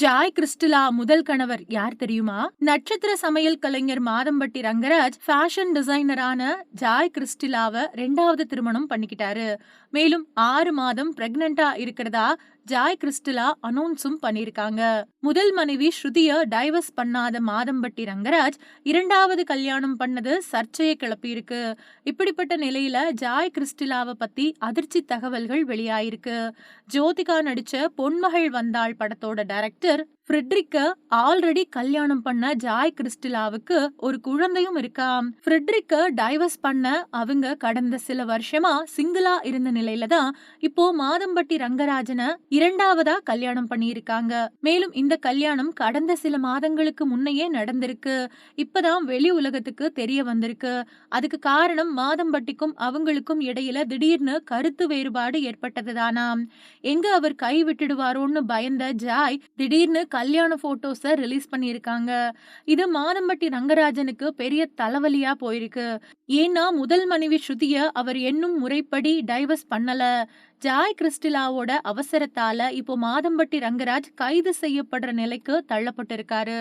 Joy கிறிஸ்டிலா முதல் கணவர் யார் தெரியுமா? நட்சத்திர சமையல் கலைஞர் மாதம்பட்டி ரங்கராஜ் ஃபேஷன் டிசைனரான ஜாய் கிறிஸ்டிலாவ 2வது திருமணம் பண்ணிக்கிட்டாரு. மேலும் 6 மாதம் பிரெக்னன்ட்டா இருக்கிறதா ஜாய் கிறிஸ்டிலா அனௌன்ஸும் பண்ணிருக்காங்க. முதல் மனைவி ஸ்ருதிய டைவர்ஸ் பண்ணாத மாதம்பட்டி ரங்கராஜ் 2வது கல்யாணம் பண்ணது சர்ச்சையை கிளப்பியிருக்கு. இப்படிப்பட்ட நிலையில ஜாய் கிறிஸ்டிலாவ பத்தி அதிர்ச்சி தகவல்கள் வெளியாயிருக்கு. ஜோதிகா நடிச்ச பொன்மகள் வந்தாள் படத்தோட டைரக்டர் ஃப்ரெட்ரிக்க ஆல்ரெடி கல்யாணம் பண்ண ஜாய் கிறிஸ்டிலாவுக்கு ஒரு குழந்தையும் இருக்காம். ஃப்ரெட்ரிக்க டைவர்ஸ் பண்ண அவங்க கடந்த சில வருஷமா சிங்கிளா இருந்த நிலையில தான் இப்போ மாதம்பட்டி ரங்கராஜனை 2வதா கல்யாணம் பண்ணியிருக்காங்க. மேலும் இந்த கல்யாணம் கடந்த சில மாதங்களுக்கு முன்னையே நடந்திருக்கு. இப்பதான் வெளி உலகத்துக்கு தெரிய வந்திருக்கு. அதுக்கு காரணம் மாதம்பட்டிக்கும் அவங்களுக்கும் இடையில திடீர்னு கருத்து வேறுபாடு ஏற்பட்டதுதானாம். எங்க அவர் கை விட்டுடுவாரோன்னு பயந்த ஜாய் திடீர்னு கல்யாண போட்டோஸ ரிலீஸ் பண்ணியிருக்காங்க. இது மாதம்பட்டி ரங்கராஜனுக்கு பெரிய தலைவலியா போயிருக்கு. ஏன்னா முதல் மனைவி ஸ்ருதிய அவர் என்னும் முறைப்படி டைவர்ஸ் பண்ணல. ஜாய் கிறிஸ்டிலாவோட அவசரத்தால இப்போ மாதம்பட்டி ரங்கராஜ் கைது செய்யப்படுற நிலைக்கு தள்ளப்பட்டிருக்காரு.